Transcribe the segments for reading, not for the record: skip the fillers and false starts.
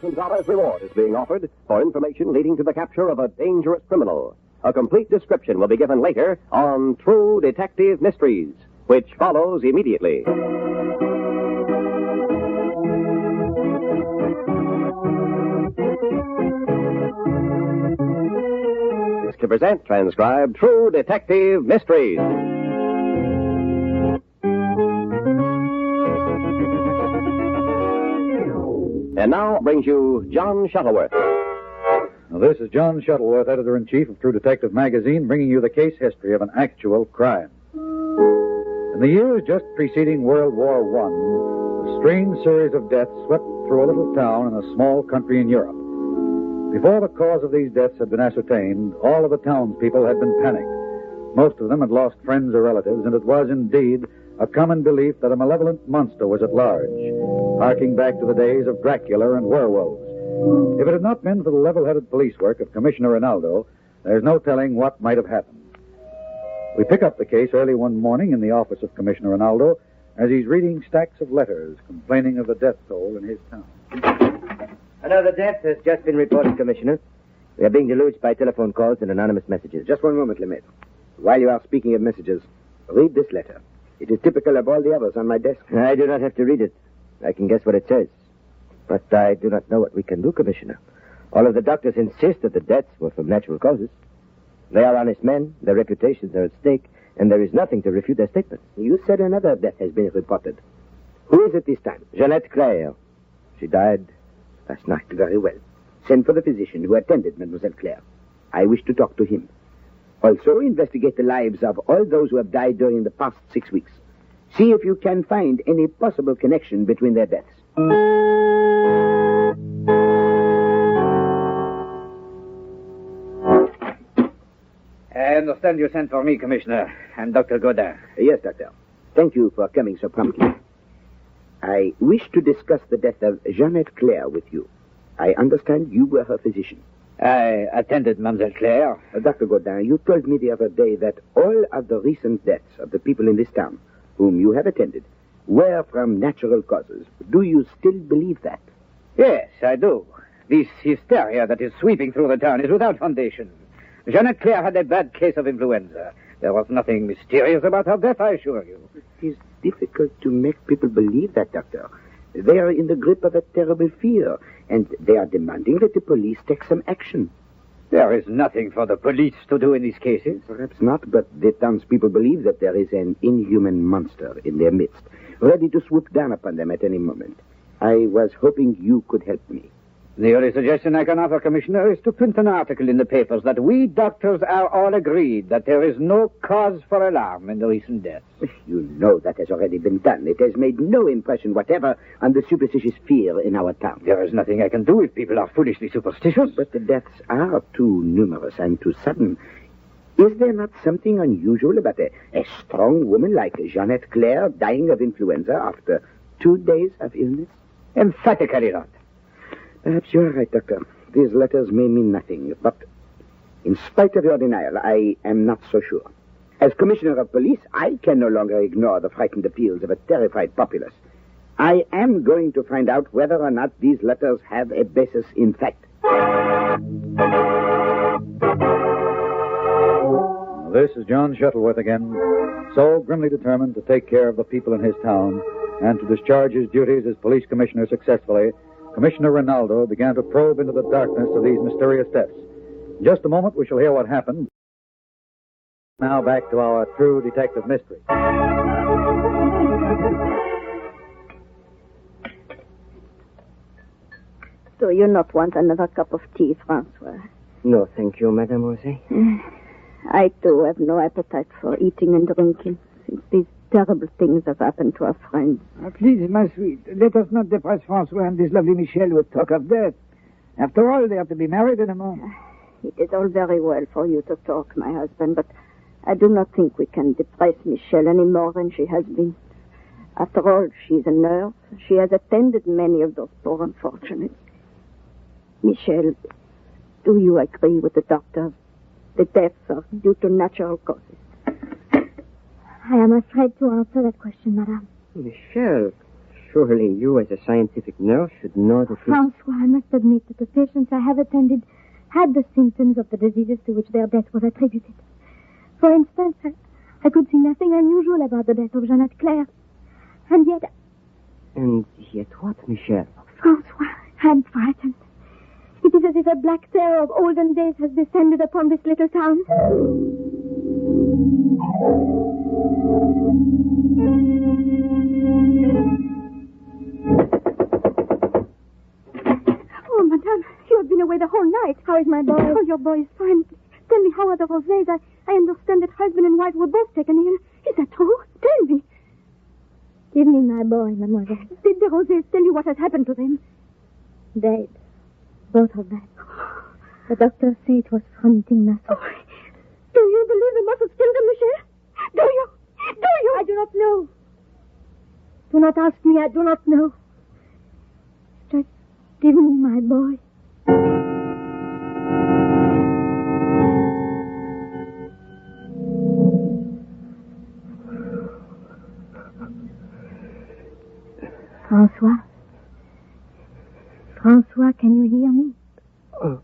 $1,000 reward is being offered for information leading to the capture of a dangerous criminal. A complete description will be given later on True Detective Mysteries, which follows immediately. To present transcribed True Detective Mysteries. And now brings you John Shuttleworth. Now, this is John Shuttleworth, editor-in-chief of True Detective Magazine, bringing you the case history of an actual crime. In the years just preceding World War I, a strange series of deaths swept through a little town in a small country in Europe. Before the cause of these deaths had been ascertained, all of the townspeople had been panicked. Most of them had lost friends or relatives, and it was indeed a common belief that a malevolent monster was at large, harking back to the days of Dracula and werewolves. If it had not been for the level-headed police work of Commissioner Rinaldo, there's no telling what might have happened. We pick up the case early one morning in the office of Commissioner Rinaldo as he's reading stacks of letters complaining of the death toll in his town. Another death has just been reported, Commissioner. We are being deluged by telephone calls and anonymous messages. Just one moment, Lemaitre. While you are speaking of messages, read this letter. It is typical of all the others on my desk. I do not have to read it. I can guess what it says. But I do not know what we can do, Commissioner. All of the doctors insist that the deaths were from natural causes. They are honest men, their reputations are at stake, and there is nothing to refute their statement. You said another death has been reported. Who is it this time? Jeanette Claire. She died last night. Very well. Send for the physician who attended Mademoiselle Claire. I wish to talk to him. Also, investigate the lives of all those who have died during the past 6 weeks. See if you can find any possible connection between their deaths. I understand you sent for me, Commissioner. I'm Dr. Godin. Yes, Doctor. Thank you for coming so promptly. I wish to discuss the death of Jeanette Claire with you. I understand you were her physician. I attended Mademoiselle Claire. Dr. Godin, you told me the other day that all of the recent deaths of the people in this town whom you have attended were from natural causes. Do you still believe that? Yes, I do. This hysteria that is sweeping through the town is without foundation. Jeanette Claire had a bad case of influenza. There was nothing mysterious about her death, I assure you. It is difficult to make people believe that, Doctor. They are in the grip of a terrible fear, and they are demanding that the police take some action. There is nothing for the police to do in these cases. Perhaps not, but the townspeople believe that there is an inhuman monster in their midst, ready to swoop down upon them at any moment. I was hoping you could help me. The only suggestion I can offer, Commissioner, is to print an article in the papers that we doctors are all agreed that there is no cause for alarm in the recent deaths. You know that has already been done. It has made no impression whatever on the superstitious fear in our town. There is nothing I can do if people are foolishly superstitious. But the deaths are too numerous and too sudden. Is there not something unusual about a strong woman like Jeanette Claire dying of influenza after 2 days of illness? Emphatically not. Perhaps you're right, Doctor. These letters may mean nothing, but in spite of your denial, I am not so sure. As Commissioner of Police, I can no longer ignore the frightened appeals of a terrified populace. I am going to find out whether or not these letters have a basis in fact. This is John Shuttleworth again, so grimly determined to take care of the people in his town and to discharge his duties as police commissioner successfully. Commissioner Rinaldo began to probe into the darkness of these mysterious deaths. In just a moment, we shall hear what happened. Now back to our True Detective Mystery. Do you not want another cup of tea, Francois? No, thank you, mademoiselle. I, too, have no appetite for eating and drinking since these terrible things have happened to our friends. Please, my sweet, let us not depress Francois and this lovely Michel with talk of death. After all, they are to be married in a month. It is all very well for you to talk, my husband, but I do not think we can depress Michel any more than she has been. After all, she is a nurse. She has attended many of those poor unfortunates. Michel, do you agree with the doctor? The deaths are due to natural causes. I am afraid to answer that question, madame. Michel, Surely you, as a scientific nurse, should know that... Francois, I must admit that the patients I have attended had the symptoms of the diseases to which their death was attributed. For instance, I could see nothing unusual about the death of Jeannette Claire. And yet... And yet what, Michel? Francois, I'm frightened. It is as if a black terror of olden days has descended upon this little town. Oh, madame, you have been away the whole night. How is my boy? Oh, your boy is fine. Tell me, how are the Rosés? I understand that husband and wife were both taken ill. Is that true? Tell me. Give me my boy, mademoiselle. Did the Rosés tell you what has happened to them? Dead. Both of them. The doctors say it was fronting muscle. Oh, do you believe the muscles killed them, Michel? Do you? Do you? I do not know. Do not ask me. I do not know. Just give me my boy. Francois? Francois, can you hear me? Oh.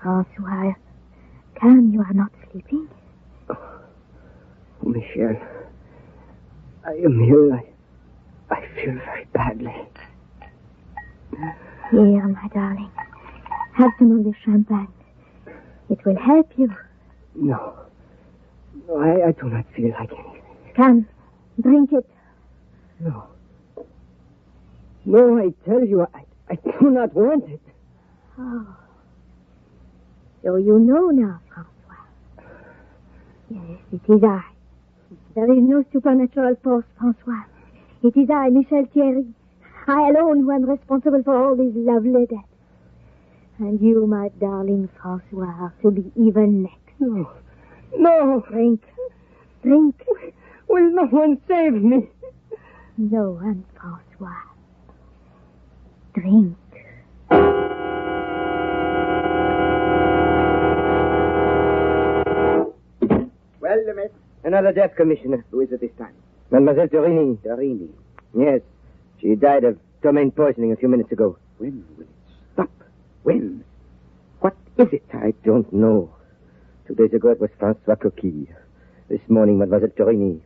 Francois, come, you are not sleeping. Michel, I am ill. I feel very badly. Here, my darling. Have some of this champagne. It will help you. No. I do not feel like anything. Come, drink it. No. No, I tell you, I do not want it. Oh. So you know now, Francois. Yes, it is I. There is no supernatural force, Francois. It is I, Michel Thierry. I alone who am responsible for all these lovely deaths. And you, my darling Francois, are to be even next. No. No. Drink. Drink. Will no one save me? No one, Francois. Drink. Well, Lemaitre, Another death, Commissioner. who is it this time? Mademoiselle Torini. Torini. Yes. She died of ptomaine poisoning a few minutes ago. When will it stop? When? What is it? I don't know. 2 days ago it was François Coquille. This morning, Mademoiselle Torini.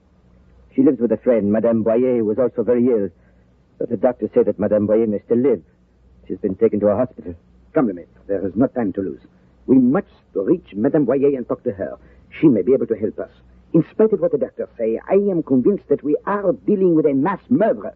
She lives with a friend, Madame Boyer, who was also very ill. But the doctors say that Madame Boyer may still live. She's been taken to a hospital. Come, Lemaitre. There is no time to lose. We must reach Madame Boyer and talk to her. She may be able to help us. In spite of what the doctors say, I am convinced that we are dealing with a mass murderer.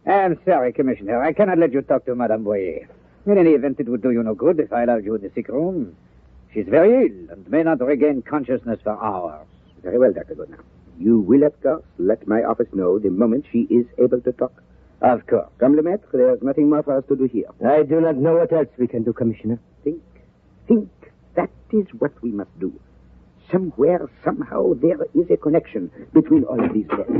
I'm sorry, Commissioner. I cannot let you talk to Madame Boyer. In any event, it would do you no good if I allowed you in the sick room. She's very ill and may not regain consciousness for hours. Very well, Dr. Goodnow. You will, of course, let my office know the moment she is able to talk. Of course. Come, Lemaitre, there's nothing more for us to do here. I do not know what else we can do, Commissioner. Think. That is what we must do. Somewhere, somehow, there is a connection between all of these deaths.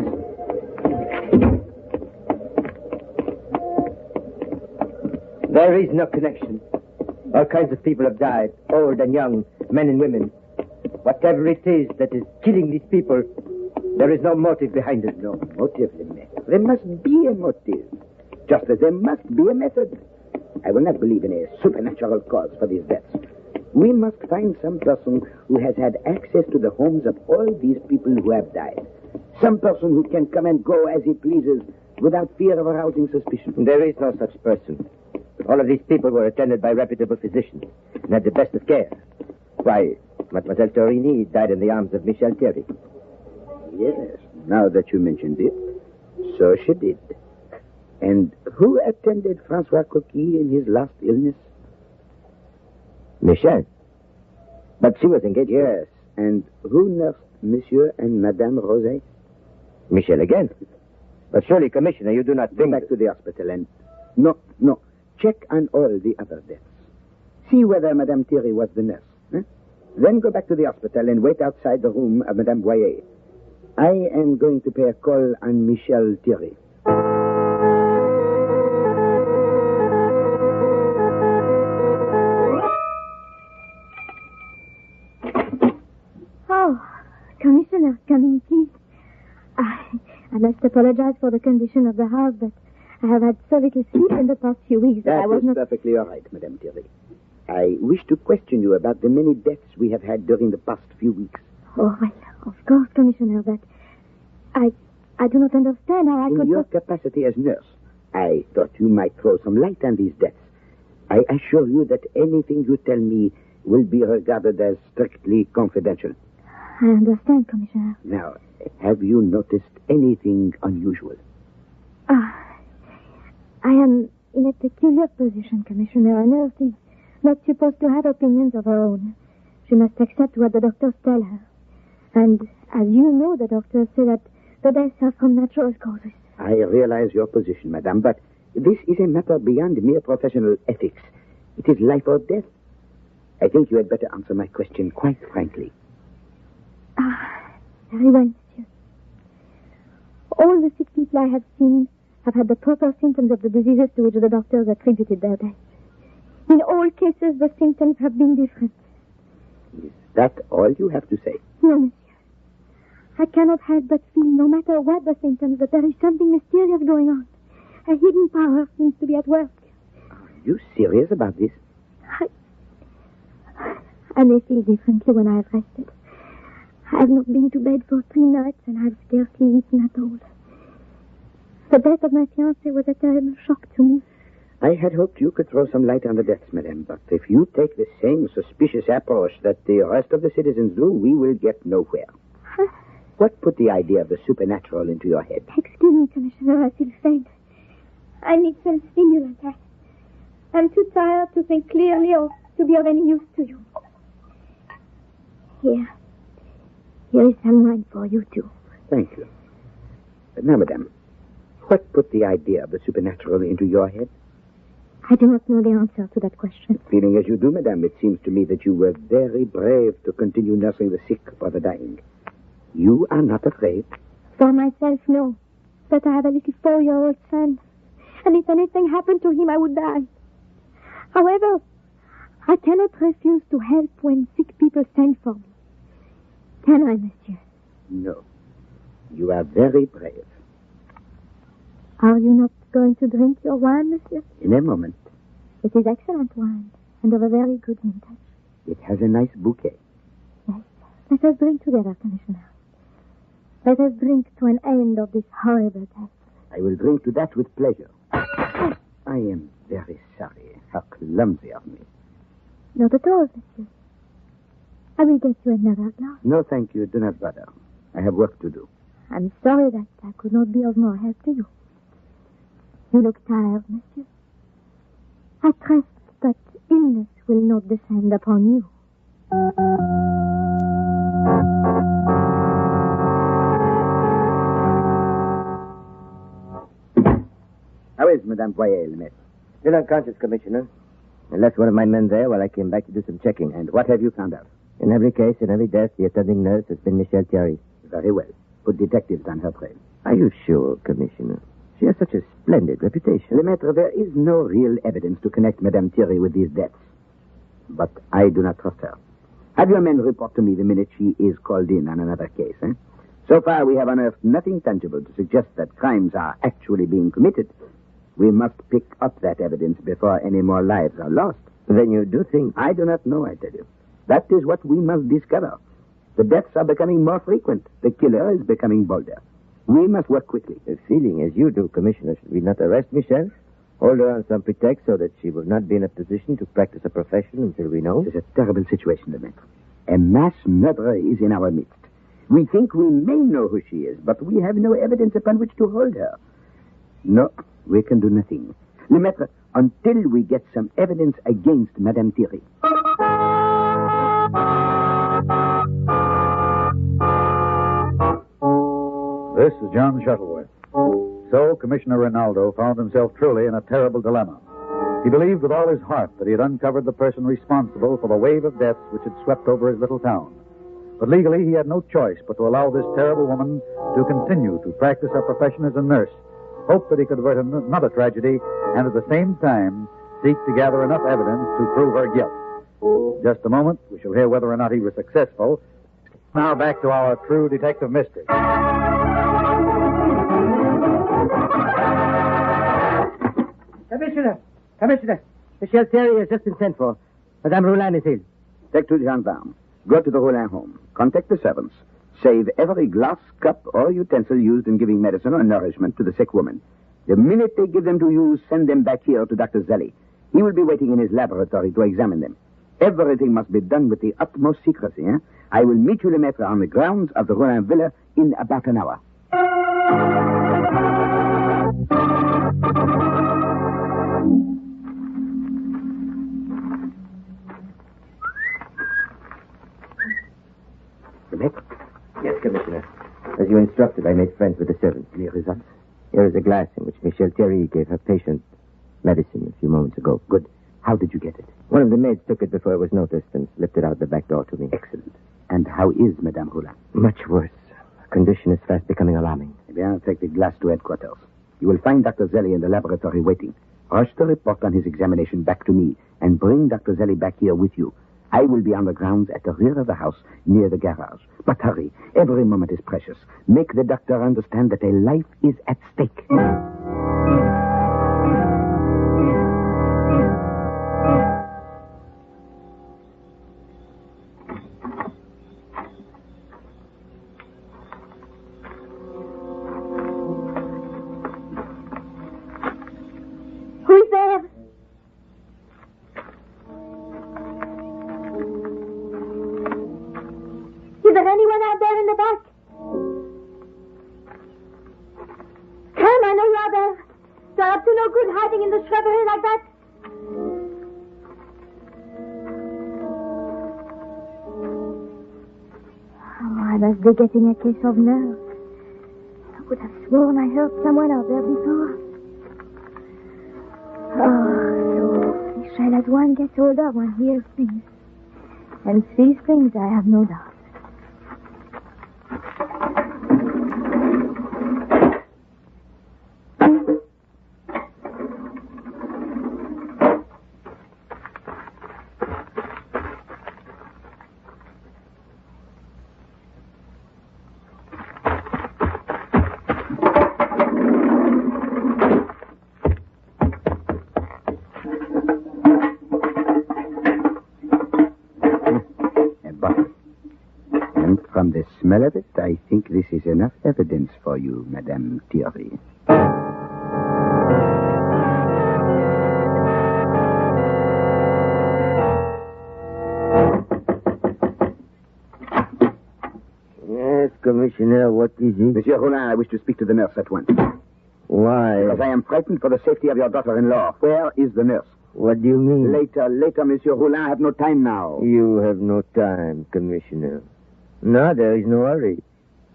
There is no connection. All kinds of people have died, old and young, men and women. Whatever it is that is killing these people, there is no motive behind it. No motive, Lemaitre. There must be a motive, just as there must be a method. I will not believe in a supernatural cause for these deaths. We must find some person who has had access to the homes of all these people who have died. Some person who can come and go as he pleases without fear of arousing suspicion. There is no such person. All of these people were attended by reputable physicians and had the best of care. Why, Mademoiselle Torini died in the arms of Michel Thierry. Yes, now that you mentioned it, so she did. And who attended Francois Coquille in his last illness? Michel. But she was engaged. Yes, and who nursed Monsieur and Madame Rosé? Michel again. But surely, Commissioner, you do not Go think... back to the hospital and... No. Check on all the other deaths. See whether Madame Thierry was the nurse. Huh? Then go back to the hospital and wait outside the room of Madame Boyer. I am going to pay a call on Michel Thierry. Commissioner, come in, please. I must apologize for the condition of the house, but I have had so little sleep in the past few weeks that I was not... perfectly all right, Madame Thierry. I wish to question you about the many deaths we have had during the past few weeks. Oh, well, of course, Commissioner, but I do not understand how I could... In your capacity as nurse, I thought you might throw some light on these deaths. I assure you that anything you tell me will be regarded as strictly confidential. I understand, Commissioner. Now, have you noticed anything unusual? I am in a peculiar position, Commissioner. A nurse is not supposed to have opinions of her own. She must accept what the doctors tell her. And as you know, the doctors say that the deaths are from natural causes. I realize your position, madame, but this is a matter beyond mere professional ethics. It is life or death. I think you had better answer my question quite frankly. Very well, monsieur. All the sick people I have seen have had the proper symptoms of the diseases to which the doctors attributed their death. In all cases, the symptoms have been different. Is that all you have to say? No, monsieur. I cannot help but feel, no matter what the symptoms, that there is something mysterious going on. A hidden power seems to be at work. Are you serious about this? I may feel differently when I have rested. I have not been to bed for 3 nights and I have scarcely eaten at all. The death of my fiancé was a terrible shock to me. I had hoped you could throw some light on the deaths, madame, but if you take the same suspicious approach that the rest of the citizens do, we will get nowhere. What put the idea of the supernatural into your head? Excuse me, Commissioner, I feel faint. I need some stimulant. I'm too tired to think clearly or to be of any use to you. Here is some wine for you, too. Thank you. But now, madame, what put the idea of the supernatural into your head? I do not know the answer to that question. Feeling as you do, madame, it seems to me that you were very brave to continue nursing the sick for the dying. You are not afraid? For myself, no. But I have a little 4-year-old son. And if anything happened to him, I would die. However, I cannot refuse to help when sick people send for me. Can I, monsieur? No. You are very brave. Are you not going to drink your wine, monsieur? In a moment. It is excellent wine, and of a very good vintage. It has a nice bouquet. Yes. Let us drink together, Commissioner. Let us drink to an end of this horrible death. I will drink to that with pleasure. I am very sorry. How clumsy of me. Not at all, monsieur. I will get you another glass. No, thank you. Do not bother. I have work to do. I'm sorry that I could not be of more help to you. You look tired, monsieur. I trust that illness will not descend upon you. How is Madame Poirier, Lemaitre? Still unconscious, Commissioner. I left one of my men there while I came back to do some checking. And what have you found out? In every case, in every death, the attending nurse has been Michelle Thierry. Very well. Put detectives on her trail. Are you sure, Commissioner? She has such a splendid reputation. Lemaitre, there is no real evidence to connect Madame Thierry with these deaths. But I do not trust her. Have your men report to me the minute she is called in on another case, eh? So far, we have unearthed nothing tangible to suggest that crimes are actually being committed. We must pick up that evidence before any more lives are lost. Then you do think... I do not know, I tell you. That is what we must discover. The deaths are becoming more frequent. The killer is becoming bolder. We must work quickly. Feeling as you do, Commissioner, should we not arrest Michelle? Hold her on some pretext so that she will not be in a position to practice a profession until we know? It is a terrible situation, Lemaitre. A mass murderer is in our midst. We think we may know who she is, but we have no evidence upon which to hold her. No, we can do nothing. Lemaitre, until we get some evidence against Madame Thierry. This is John Shuttleworth. So, Commissioner Rinaldo found himself truly in a terrible dilemma. He believed with all his heart that he had uncovered the person responsible for the wave of deaths which had swept over his little town. But legally, he had no choice but to allow this terrible woman to continue to practice her profession as a nurse, hope that he could avert another tragedy, and at the same time seek to gather enough evidence to prove her guilt. Just a moment, we shall hear whether or not he was successful. Now back to our true detective mystery. Commissioner, Michel Terry has just been sent for. Madame Roulin is ill. Take to the gendarme. Go to the Roulin home. Contact the servants. Save every glass, cup, or utensil used in giving medicine or nourishment to the sick woman. The minute they give them to you, send them back here to Dr. Zelli. He will be waiting in his laboratory to examine them. Everything must be done with the utmost secrecy. I will meet you, Lemaitre, on the grounds of the Roulin Villa in about an hour. Lemaitre? Yes, Commissioner. As you instructed, I made friends with the servants. Any results? Here is a glass in which Michel Thierry gave her patient medicine a few moments ago. Good. How did you get it? One of the maids took it before it was noticed and slipped it out the back door to me. Excellent. And how is Madame Roulin? Much worse. Her condition is fast becoming alarming. I'll take the glass to headquarters. You will find Dr. Zelli in the laboratory waiting. Rush the report on his examination back to me and bring Dr. Zelli back here with you. I will be on the grounds at the rear of the house near the garage. But hurry. Every moment is precious. Make the doctor understand that a life is at stake. Who's there? Is there anyone out there in the back? Come, I know you're out there. You're up to no good hiding in the shrubbery like that. Oh, I must be getting a case of nerves. I could have sworn I heard someone out there before. Oh, Michel, as one gets older, one hears things. And sees things, I have no doubt. From the smell of it, I think this is enough evidence for you, Madame Thierry. Yes, Commissioner, what is it? Monsieur Roulin, I wish to speak to the nurse at once. Why? Because I am frightened for the safety of your daughter-in-law. Where is the nurse? What do you mean? Later, Monsieur Roulin. I have no time now. You have no time, Commissioner. No, there is no hurry.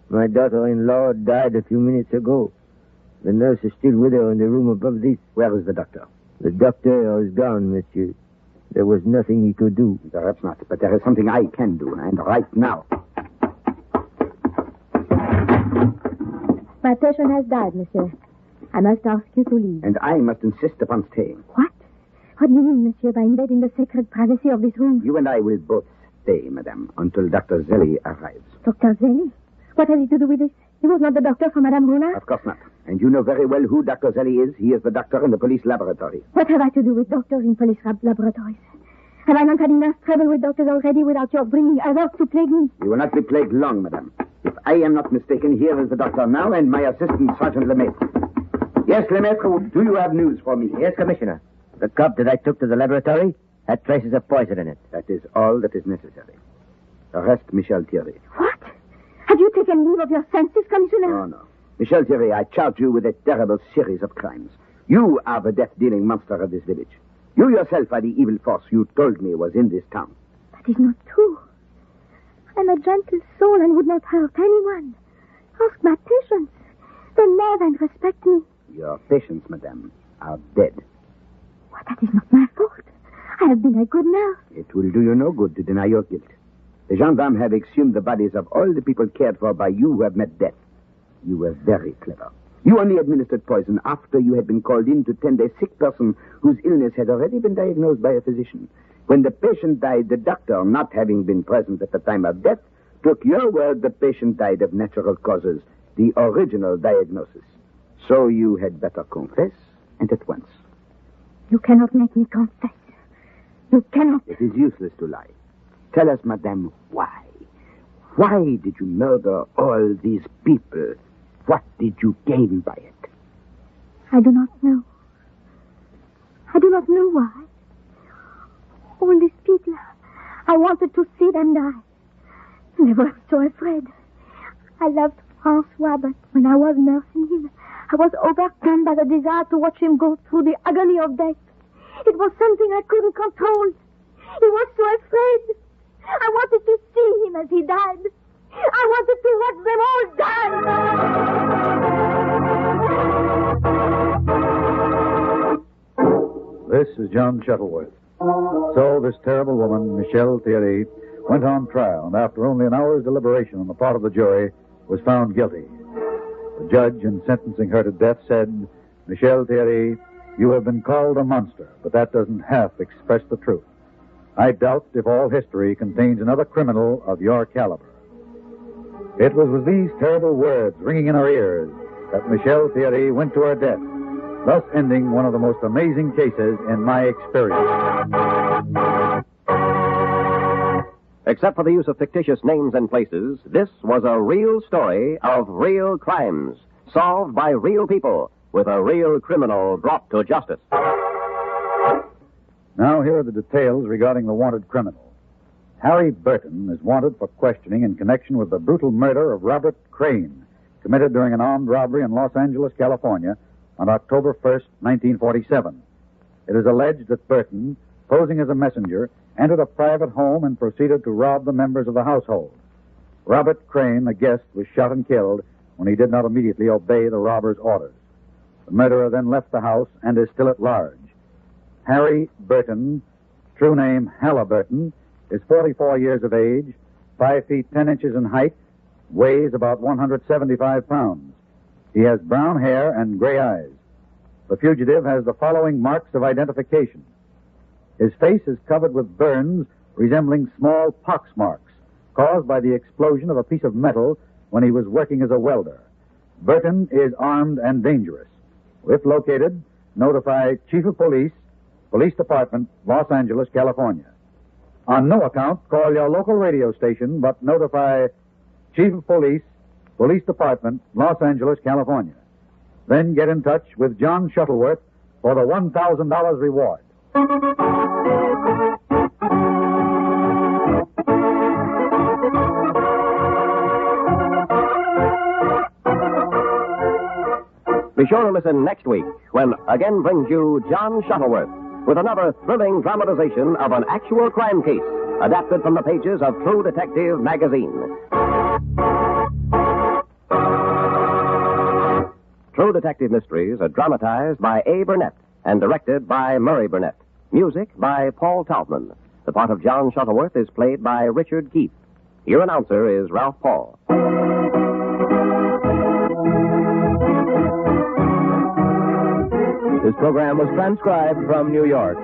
My daughter-in-law died a few minutes ago. The nurse is still with her in the room above this. Where is the doctor? The doctor is gone, monsieur. There was nothing he could do. Perhaps not, but there is something I can do, and right now. My patient has died, monsieur. I must ask you to leave. And I must insist upon staying. What? What do you mean, monsieur, by invading the sacred privacy of this room? You and I will both stay, madame, until Dr. Zelli arrives. Dr. Zelli? What has he to do with this? He was not the doctor for Madame Roulin? Of course not. And you know very well who Dr. Zelli is. He is the doctor in the police laboratory. What have I to do with doctors in police laboratories? Have I not had enough trouble with doctors already without your bringing others to plague me? You will not be plagued long, madame. If I am not mistaken, here is the doctor now and my assistant, Sergeant Lemaitre. Yes, Lemaitre, do you have news for me? Yes, Commissioner. The cup that I took to the laboratory had traces of poison in it. That is all that is necessary. Arrest Michel Thierry. What? Have you taken leave of your senses, Commissioner? Oh, no. Michel Thierry, I charge you with a terrible series of crimes. You are the death-dealing monster of this village. You yourself are the evil force you told me was in this town. That is not true. I'm a gentle soul and would not hurt anyone. Ask my patients. They love and respect me. Your patients, madame, are dead. What? That is not my fault. I have been a good nurse. It will do you no good to deny your guilt. The gendarmes have exhumed the bodies of all the people cared for by you who have met death. You were very clever. You only administered poison after you had been called in to tend a sick person whose illness had already been diagnosed by a physician. When the patient died, the doctor, not having been present at the time of death, took your word the patient died of natural causes, the original diagnosis. So you had better confess, and at once. You cannot make me confess. You cannot. It is useless to lie. Tell us, madame, why? Why did you murder all these people? What did you gain by it? I do not know. I do not know why. All these people, I wanted to see them die. And I was so afraid. I loved Francois, but when I was nursing him, I was overcome by the desire to watch him go through the agony of death. It was something I couldn't control. He was so afraid. I wanted to see him as he died. I wanted to watch them all die. This is John Shuttleworth. So this terrible woman, Michelle Thierry, went on trial, and after only an hour's deliberation on the part of the jury, was found guilty. The judge, in sentencing her to death, said, "Michelle Thierry, you have been called a monster, but that doesn't half express the truth. I doubt if all history contains another criminal of your caliber." It was with these terrible words ringing in her ears that Michelle Thierry went to her death, thus ending one of the most amazing cases in my experience. Except for the use of fictitious names and places, this was a real story of real crimes, solved by real people, with a real criminal brought to justice. Now here are the details regarding the wanted criminal. Harry Burton is wanted for questioning in connection with the brutal murder of Robert Crane, committed during an armed robbery in Los Angeles, California, on October 1st, 1947. It is alleged that Burton, posing as a messenger, entered a private home and proceeded to rob the members of the household. Robert Crane, the guest, was shot and killed when he did not immediately obey the robber's orders. The murderer then left the house and is still at large. Harry Burton, true name Halliburton, is 44 years of age, 5 feet 10 inches in height, weighs about 175 pounds. He has brown hair and gray eyes. The fugitive has the following marks of identification. His face is covered with burns resembling small pox marks caused by the explosion of a piece of metal when he was working as a welder. Burton is armed and dangerous. If located, notify Chief of Police, Police Department, Los Angeles, California. On no account, call your local radio station, but notify Chief of Police, Police Department, Los Angeles, California. Then get in touch with John Shuttleworth for the $1,000 reward. Be sure to listen next week when again brings you John Shuttleworth with another thrilling dramatization of an actual crime case adapted from the pages of True Detective magazine. True Detective Mysteries are dramatized by A. Burnett and directed by Murray Burnett. Music by Paul Taubman. The part of John Shuttleworth is played by Richard Keith. Your announcer is Ralph Paul. This program was transcribed from New York.